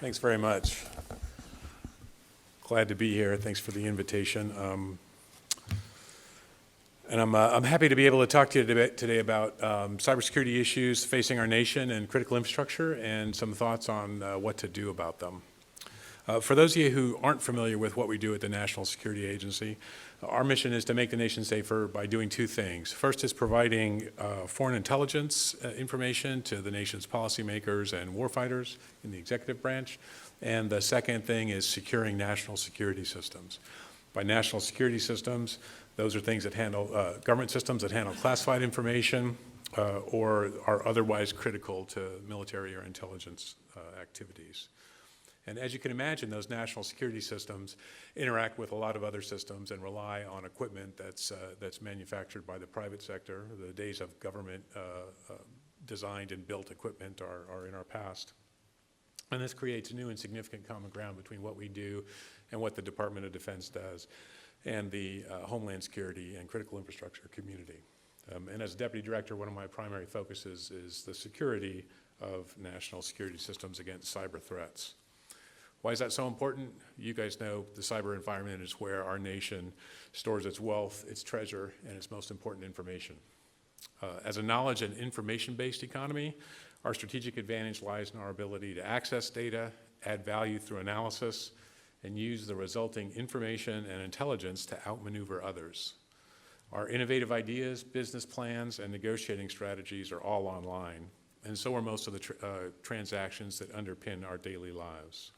Thanks very much. Glad to be here. Thanks for the invitation. And I'm happy to be able to talk to you today about cybersecurity issues facing our nation and critical infrastructure and some thoughts on what to do about them. For those of you who aren't familiar with what we do at the National Security Agency, our mission is to make the nation safer by doing two things. First is providing foreign intelligence information to the nation's policymakers and warfighters in the executive branch. And the second thing is securing national security systems. By national security systems, those are things that handle, government systems that handle classified information or are otherwise critical to military or intelligence activities. And as you can imagine, those national security systems interact with a lot of other systems and rely on equipment that's manufactured by the private sector. The days of government designed and built equipment are in our past. And this creates new and significant common ground between what we do and what the Department of Defense does and the Homeland Security and critical infrastructure community. And as Deputy Director, one of my primary focuses is the security of national security systems against cyber threats. Why is that so important? You guys know the cyber environment is where our nation stores its wealth, its treasure, and its most important information. As a knowledge and information-based economy, our strategic advantage lies in our ability to access data, add value through analysis, and use the resulting information and intelligence to outmaneuver others. Our innovative ideas, business plans, and negotiating strategies are all online, and so are most of the transactions that underpin our daily lives.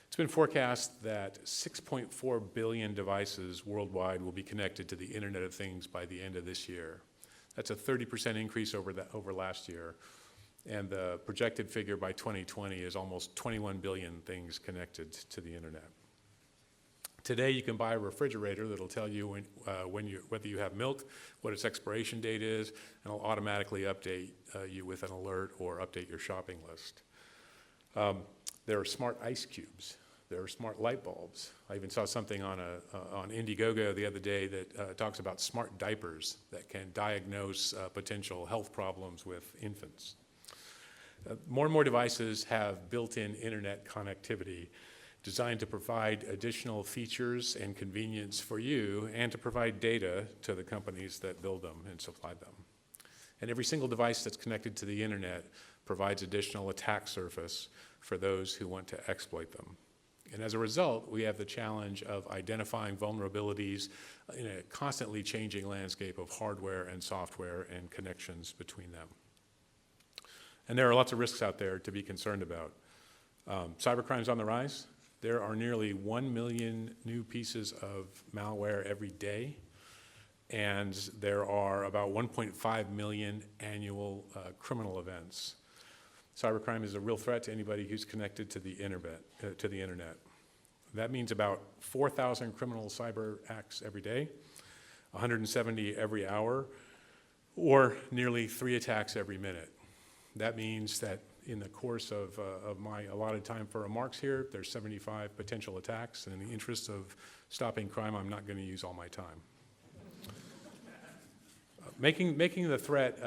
It's been forecast that 6.4 billion devices worldwide will be connected to the Internet of Things by the end of this year. That's a 30% increase over last year, and the projected figure by 2020 is almost 21 billion things connected to the Internet. Today, you can buy a refrigerator that'll tell you whether you have milk, what its expiration date is, and it'll automatically update you with an alert or update your shopping list. There are smart ice cubes. There are smart light bulbs. I even saw something on Indiegogo the other day that talks about smart diapers that can diagnose potential health problems with infants. More and more devices have built-in internet connectivity designed to provide additional features and convenience for you and to provide data to the companies that build them and supply them. And every single device that's connected to the internet provides additional attack surface for those who want to exploit them. And as a result, we have the challenge of identifying vulnerabilities in a constantly changing landscape of hardware and software and connections between them. And there are lots of risks out there to be concerned about. Cybercrime's on the rise. There are nearly 1 million new pieces of malware every day, and there are about 1.5 million annual criminal events. Cybercrime is a real threat to anybody who's connected to the internet. That means about 4,000 criminal cyber acts every day, 170 every hour, or nearly 3 attacks every minute. That means that in the course of my allotted time for remarks here, there's 75 potential attacks, and in the interest of stopping crime, I'm not going to use all my time. Making the threat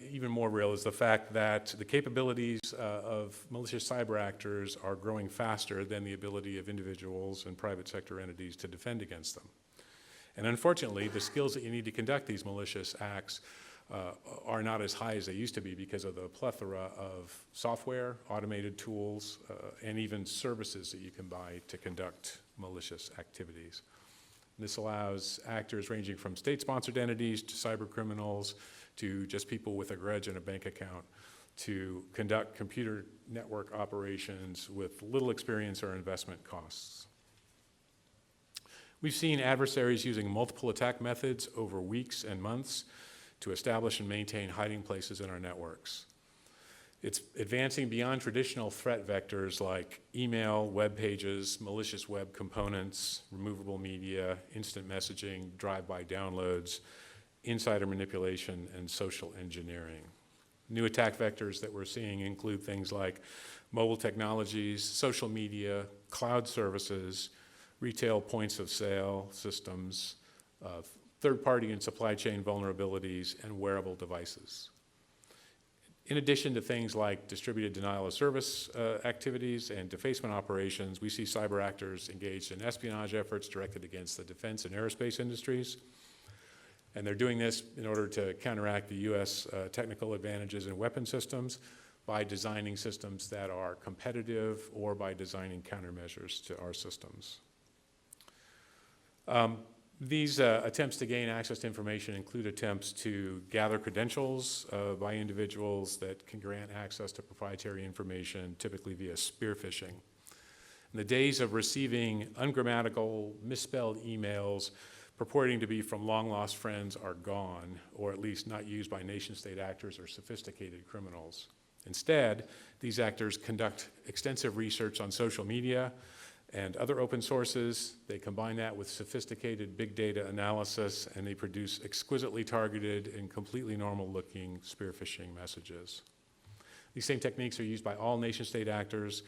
even more real is the fact that the capabilities of malicious cyber actors are growing faster than the ability of individuals and private sector entities to defend against them. And unfortunately, the skills that you need to conduct these malicious acts are not as high as they used to be because of the plethora of software, automated tools, and even services that you can buy to conduct malicious activities. This allows actors ranging from state-sponsored entities to cyber criminals to just people with a grudge and a bank account to conduct computer network operations with little experience or investment costs. We've seen adversaries using multiple attack methods over weeks and months to establish and maintain hiding places in our networks. It's advancing beyond traditional threat vectors like email, web pages, malicious web components, removable media, instant messaging, drive-by downloads, insider manipulation, and social engineering. New attack vectors that we're seeing include things like mobile technologies, social media, cloud services, retail points of sale systems, third-party and supply chain vulnerabilities, and wearable devices. In addition to things like distributed denial of service activities and defacement operations, we see cyber actors engaged in espionage efforts directed against the defense and aerospace industries. And they're doing this in order to counteract the U.S. Technical advantages in weapon systems by designing systems that are competitive or by designing countermeasures to our systems. These attempts to gain access to information include attempts to gather credentials by individuals that can grant access to proprietary information, typically via spear phishing. In the days of receiving ungrammatical, misspelled emails purporting to be from long-lost friends are gone, or at least not used by nation-state actors or sophisticated criminals. Instead, these actors conduct extensive research on social media and other open sources. They combine that with sophisticated big data analysis, and they produce exquisitely targeted and completely normal-looking spear phishing messages. These same techniques are used by all nation-state actors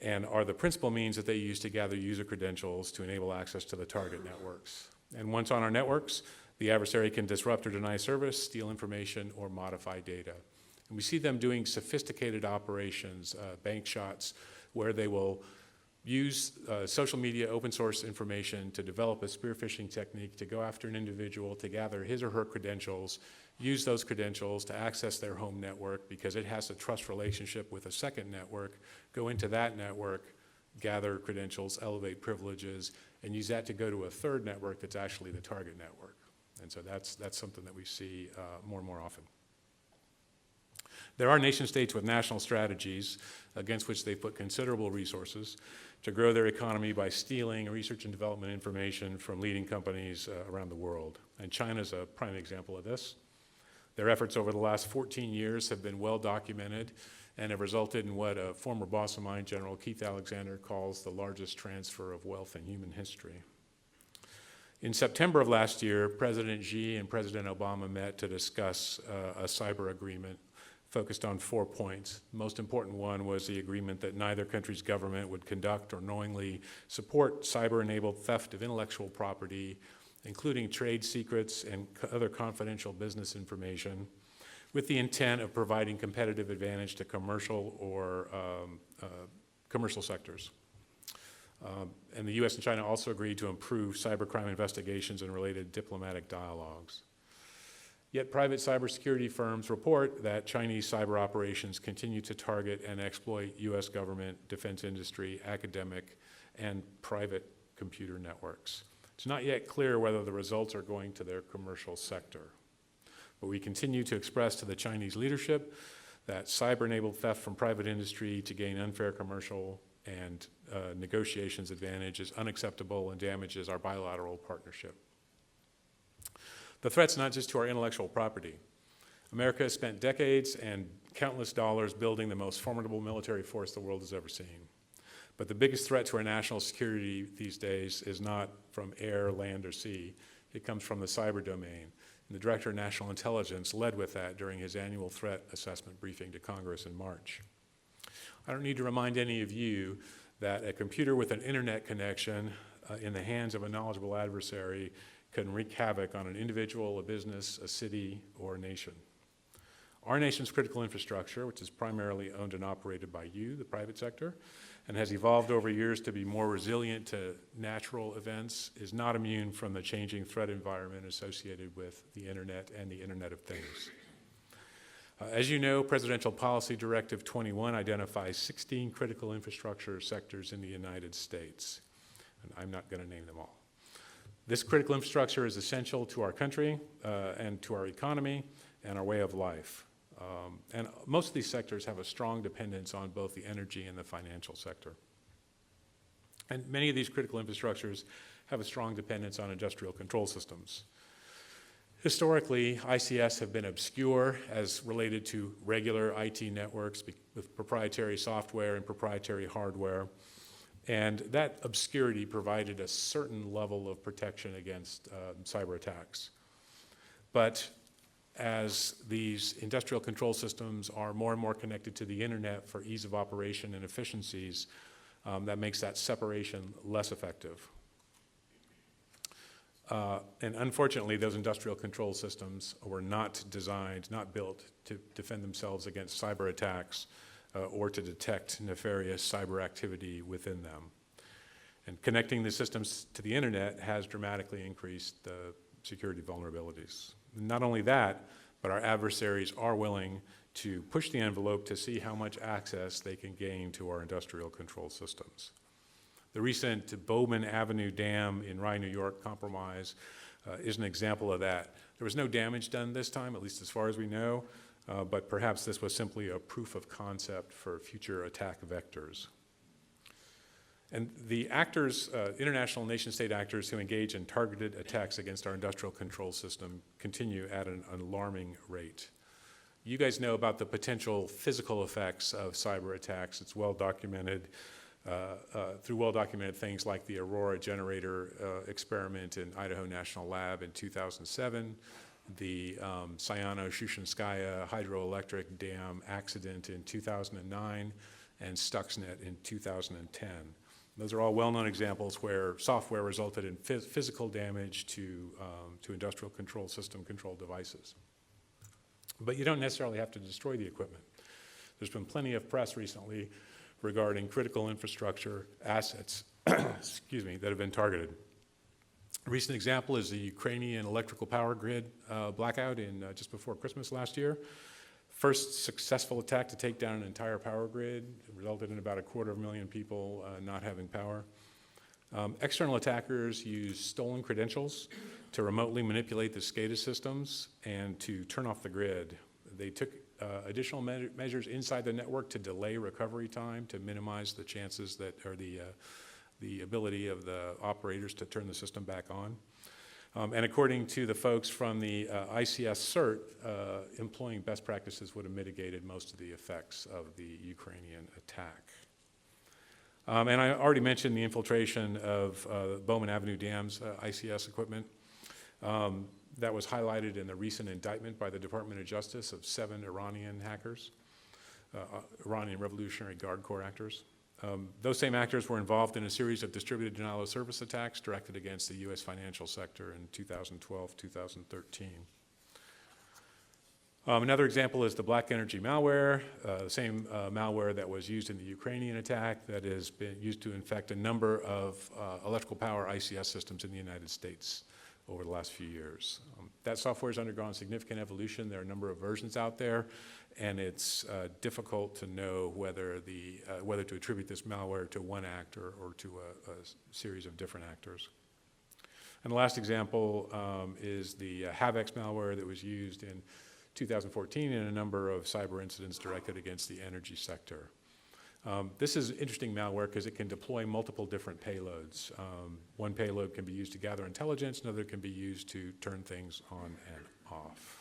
and are the principal means that they use to gather user credentials to enable access to the target networks. And once on our networks, the adversary can disrupt or deny service, steal information, or modify data. And we see them doing sophisticated operations, bank shots, where they will use social media open source information to develop a spear phishing technique to go after an individual, to gather his or her credentials, use those credentials to access their home network because it has a trust relationship with a second network, go into that network, gather credentials, elevate privileges, and use that to go to a third network that's actually the target network. And so that's something that we see more and more often. There are nation states with national strategies against which they put considerable resources to grow their economy by stealing research and development information from leading companies around the world. And China's a prime example of this. Their efforts over the last 14 years have been well documented and have resulted in what a former boss of mine, General Keith Alexander, calls the largest transfer of wealth in human history. In September of last year, President Xi and President Obama met to discuss a cyber agreement focused on 4 points. The most important one was the agreement that neither country's government would conduct or knowingly support cyber-enabled theft of intellectual property, including trade secrets and other confidential business information, with the intent of providing competitive advantage to commercial or commercial sectors. And the US and China also agreed to improve cybercrime investigations and related diplomatic dialogues. Yet private cybersecurity firms report that Chinese cyber operations continue to target and exploit US government, defense industry, academic, and private computer networks. It's not yet clear whether the results are going to their commercial sector. But we continue to express to the Chinese leadership that cyber-enabled theft from private industry to gain unfair commercial and negotiations advantage is unacceptable and damages our bilateral partnership. The threat's not just to our intellectual property. America has spent decades and countless dollars building the most formidable military force the world has ever seen. But the biggest threat to our national security these days is not from air, land, or sea. It comes from the cyber domain. And the Director of National Intelligence led with that during his annual threat assessment briefing to Congress in March. I don't need to remind any of you that a computer with an internet connection in the hands of a knowledgeable adversary can wreak havoc on an individual, a business, a city, or a nation. Our nation's critical infrastructure, which is primarily owned and operated by you, the private sector, and has evolved over years to be more resilient to natural events, is not immune from the changing threat environment associated with the internet and the Internet of Things. As you know, Presidential Policy Directive 21 identifies 16 critical infrastructure sectors in the United States, and I'm not going to name them all. This critical infrastructure is essential to our country and to our economy and our way of life. And most of these sectors have a strong dependence on both the energy and the financial sector. And many of these critical infrastructures have a strong dependence on industrial control systems. Historically, ICS have been obscure as related to regular IT networks with proprietary software and proprietary hardware. And that obscurity provided a certain level of protection against cyber attacks. But as these industrial control systems are more and more connected to the internet for ease of operation and efficiencies, that makes that separation less effective. And unfortunately, those industrial control systems were not designed, not built to defend themselves against cyber attacks or to detect nefarious cyber activity within them. And connecting the systems to the internet has dramatically increased the security vulnerabilities. Not only that, but our adversaries are willing to push the envelope to see how much access they can gain to our industrial control systems. The recent Bowman Avenue Dam in Rye, New York compromise is an example of that. There was no damage done this time, at least as far as we know, but perhaps this was simply a proof of concept for future attack vectors. And the actors, international nation-state actors who engage in targeted attacks against our industrial control system continue at an alarming rate. You guys know about the potential physical effects of cyber attacks. It's well documented through well-documented things like the Aurora generator experiment in Idaho National Lab in 2007, the Sayano-Shushenskaya hydroelectric dam accident in 2009, and Stuxnet in 2010. Those are all well-known examples where software resulted in physical damage to industrial control system control devices. But you don't necessarily have to destroy the equipment. There's been plenty of press recently regarding critical infrastructure assets excuse me, that have been targeted. A recent example is the Ukrainian electrical power grid blackout in just before Christmas last year. First successful attack to take down an entire power grid. It resulted in about 250,000 people not having power. External attackers use stolen credentials to remotely manipulate the SCADA systems and to turn off the grid. They took additional measures inside the network to delay recovery time to minimize the chances that, or the ability of the operators to turn the system back on. And according to the folks from the ICS CERT, employing best practices would have mitigated most of the effects of the Ukrainian attack. And I already mentioned the infiltration of Bowman Avenue Dam's ICS equipment. That was highlighted in the recent indictment by the Department of Justice of 7 Iranian hackers, Iranian Revolutionary Guard Corps actors. Those same actors were involved in a series of distributed denial of service attacks directed against the U.S. financial sector in 2012, 2013. Another example is the black energy malware, the same malware that was used in the Ukrainian attack that has been used to infect a number of electrical power ICS systems in the United States over the last few years. That software has undergone significant evolution. There are a number of versions out there, and it's difficult to know whether to attribute this malware to one actor or to a series of different actors. And the last example is the Havex malware that was used in 2014 in a number of cyber incidents directed against the energy sector. This is interesting malware because it can deploy multiple different payloads. One payload can be used to gather intelligence, another can be used to turn things on and off.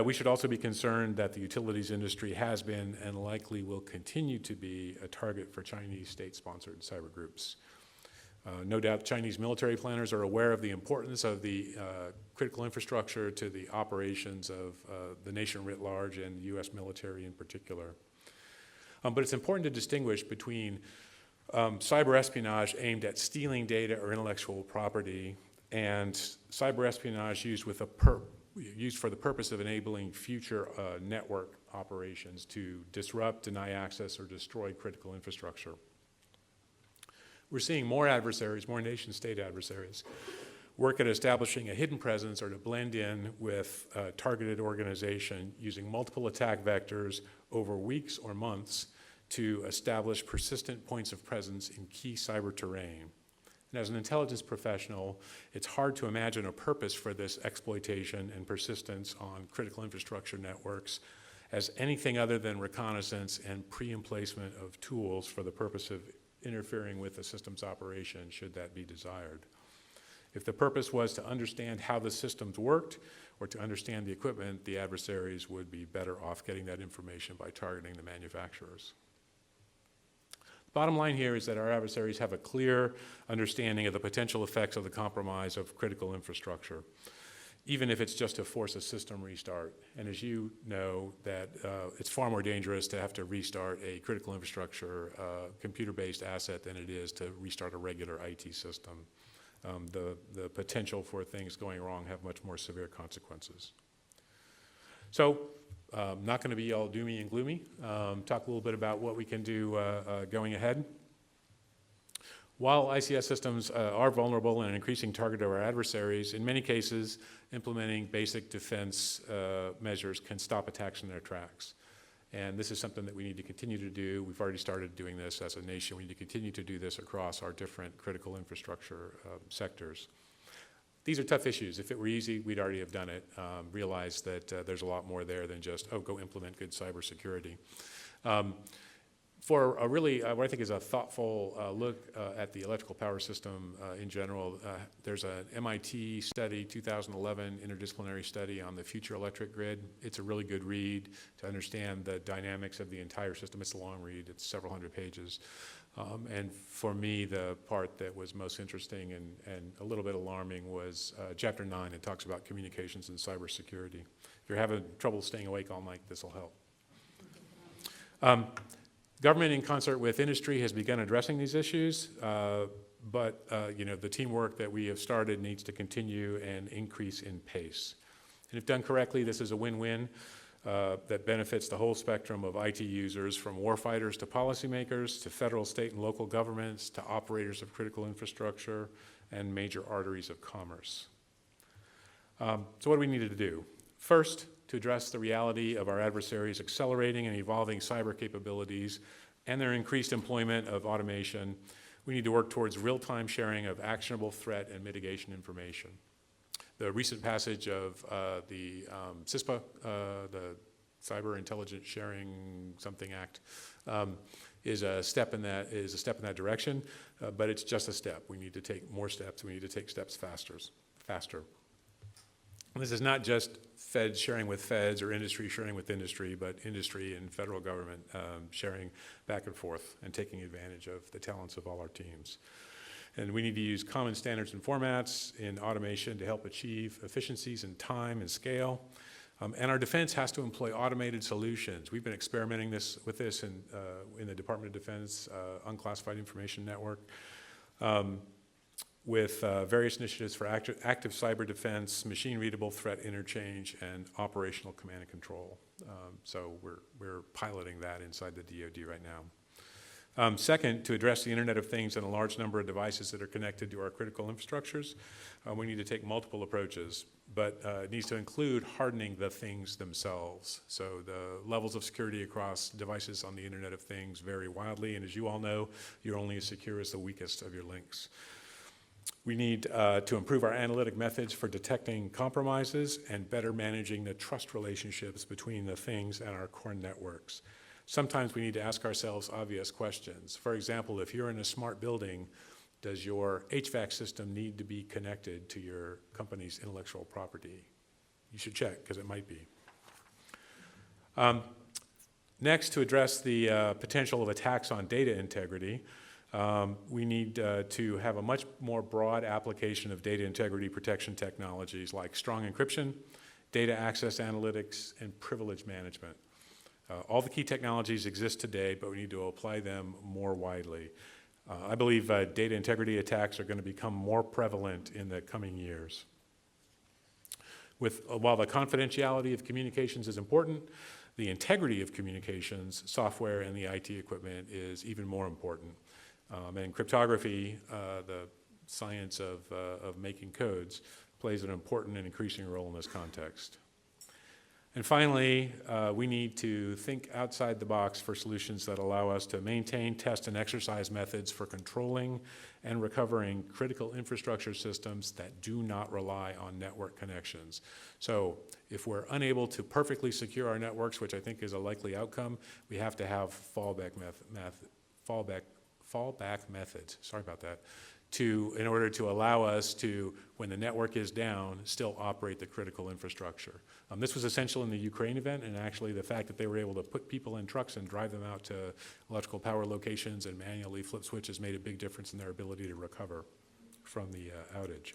We should also be concerned that the utilities industry has been and likely will continue to be a target for Chinese state-sponsored cyber groups. No doubt Chinese military planners are aware of the importance of the critical infrastructure to the operations of the nation writ large and the U.S. military in particular. But it's important to distinguish between cyber espionage aimed at stealing data or intellectual property and cyber espionage used for the purpose of enabling future network operations to disrupt, deny access, or destroy critical infrastructure. We're seeing more adversaries, more nation-state adversaries, work at establishing a hidden presence or to blend in with a targeted organization using multiple attack vectors over weeks or months to establish persistent points of presence in key cyber terrain. And as an intelligence professional, it's hard to imagine a purpose for this exploitation and persistence on critical infrastructure networks as anything other than reconnaissance and pre-emplacement of tools for the purpose of interfering with the system's operation should that be desired. If the purpose was to understand how the systems worked or to understand the equipment, the adversaries would be better off getting that information by targeting the manufacturers. The bottom line here is that our adversaries have a clear understanding of the potential effects of the compromise of critical infrastructure. even if it's just to force a system restart. And as you know, that it's far more dangerous to have to restart a critical infrastructure computer-based asset than it is to restart a regular IT system. The potential for things going wrong have much more severe consequences. So, not going to be all doomy and gloomy. Talk a little bit about what we can do going ahead. While ICS systems are vulnerable and an increasing target of our adversaries, in many cases, implementing basic defense measures can stop attacks in their tracks. And this is something that we need to continue to do. We've already started doing this as a nation. We need to continue to do this across our different critical infrastructure sectors. These are tough issues. If it were easy, we'd already have done it. Realize that there's a lot more there than just, oh, go implement good cybersecurity. For a really, what I think is a thoughtful look at the electrical power system in general, there's an MIT study, 2011 interdisciplinary study on the future electric grid. It's a really good read to understand the dynamics of the entire system. It's a long read, it's several hundred pages. And for me, the part that was most interesting and a little bit alarming was chapter 9. It talks about communications and cybersecurity. If you're having trouble staying awake all night, this will help. Government in concert with industry has begun addressing these issues, but the teamwork that we have started needs to continue and increase in pace. And if done correctly, this is a win-win that benefits the whole spectrum of IT users, from warfighters to policymakers, to federal, state, and local governments, to operators of critical infrastructure, and major arteries of commerce. So what do we need to do? First, to address the reality of our adversaries' accelerating and evolving cyber capabilities and their increased employment of automation, we need to work towards real-time sharing of actionable threat and mitigation information. The recent passage of the CISPA, the Cyber Intelligence Sharing Something Act, is a step in that direction, but it's just a step. We need to take more steps. We need to take steps faster. This is not just feds sharing with feds or industry sharing with industry, but industry and federal government sharing back and forth and taking advantage of the talents of all our teams. And we need to use common standards and formats in automation to help achieve efficiencies in time and scale. And our defense has to employ automated solutions. We've been experimenting with this in the Department of Defense Unclassified Information Network, with various initiatives for active cyber defense, machine-readable threat interchange, and operational command and control. So we're piloting that inside the DoD right now. Second, to address the Internet of Things and a large number of devices that are connected to our critical infrastructures, we need to take multiple approaches, but it needs to include hardening the things themselves. So the levels of security across devices on the Internet of Things vary wildly, and as you all know, you're only as secure as the weakest of your links. We need to improve our analytic methods for detecting compromises and better managing the trust relationships between the things and our core networks. Sometimes we need to ask ourselves obvious questions. For example, if you're in a smart building, does your HVAC system need to be connected to your company's intellectual property? You should check, because it might be. Next, to address the potential of attacks on data integrity, we need to have a much more broad application of data integrity protection technologies like strong encryption, data access analytics, and privilege management. All the key technologies exist today, but we need to apply them more widely. I believe data integrity attacks are going to become more prevalent in the coming years. While the confidentiality of communications is important, the integrity of communications, software, and the IT equipment is even more important. And cryptography, the science of making codes, plays an important and increasing role in this context. And finally, we need to think outside the box for solutions that allow us to maintain, test, and exercise methods for controlling and recovering critical infrastructure systems that do not rely on network connections. So if we're unable to perfectly secure our networks, which I think is a likely outcome, we have to have fallback methods, sorry about that, in order to allow us to, when the network is down, still operate the critical infrastructure. This was essential in the Ukraine event, and actually the fact that they were able to put people in trucks and drive them out to electrical power locations and manually flip switches made a big difference in their ability to recover from the outage.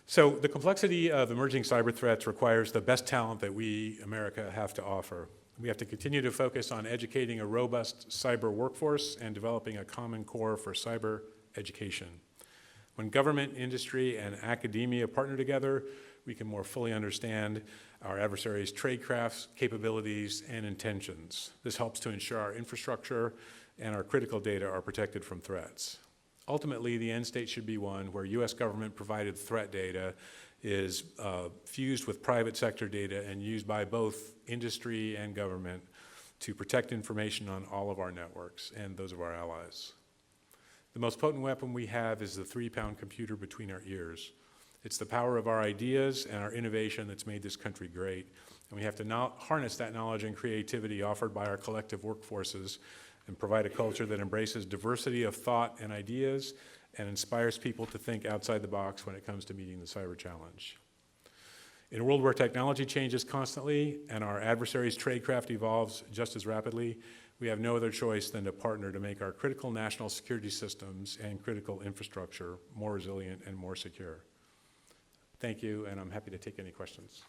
So the complexity of emerging cyber threats requires the best talent that we, America, have to offer. We have to continue to focus on educating a robust cyber workforce and developing a common core for cyber education. When government, industry, and academia partner together, we can more fully understand our adversaries' tradecrafts, capabilities, and intentions. This helps to ensure our infrastructure and our critical data are protected from threats. Ultimately, the end state should be one where U.S. government-provided threat data is fused with private sector data and used by both industry and government to protect information on all of our networks and those of our allies. The most potent weapon we have is the 3-pound computer between our ears. It's the power of our ideas and our innovation that's made this country great. And we have to harness that knowledge and creativity offered by our collective workforces and provide a culture that embraces diversity of thought and ideas and inspires people to think outside the box when it comes to meeting the cyber challenge. In a world where technology changes constantly and our adversaries' tradecraft evolves just as rapidly, we have no other choice than to partner to make our critical national security systems and critical infrastructure more resilient and more secure. Thank you, and I'm happy to take any questions.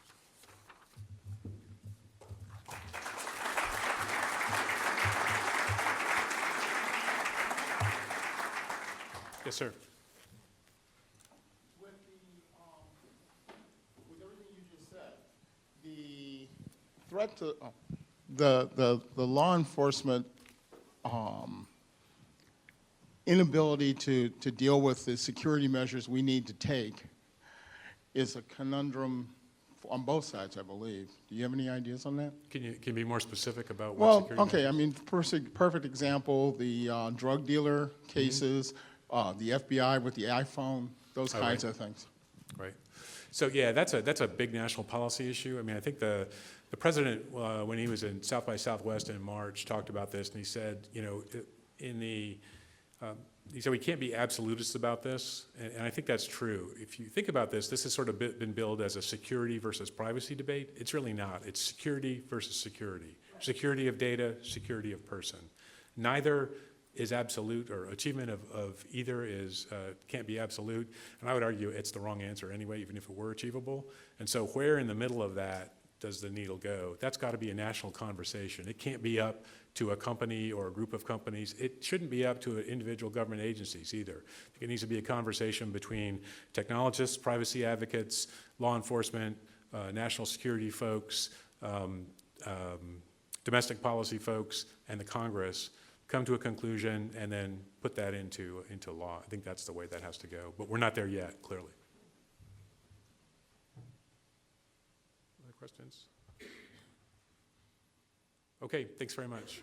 Yes, sir. With everything you just said, the threat to the law enforcement inability to deal with the security measures we need to take is a conundrum on both sides, I believe. Do you have any ideas on that? Can you be more specific about what security okay. measures? I mean, perfect example, the drug dealer cases, the FBI with the iPhone, those kinds of things. Right. So yeah, that's a big national policy issue. I mean, I think the president, when he was in South by Southwest in March, talked about this, and he said, you know, he said we can't be absolutists about this, and I think that's true. If you think about this, this has sort of been billed as a security versus privacy debate. It's really not. It's security versus security. Security of data, security of person. Neither is absolute, or achievement of either can't be absolute, and I would argue it's the wrong answer anyway, even if it were achievable. And so where in the middle of that does the needle go? That's got to be a national conversation. It can't be up to a company or a group of companies. It shouldn't be up to individual government agencies either. It needs to be a conversation between technologists, privacy advocates, law enforcement, national security folks, domestic policy folks, and the Congress. Come to a conclusion and then put that into law. I think that's the way that has to go. But we're not there yet, clearly. Other questions? Okay, thanks very much.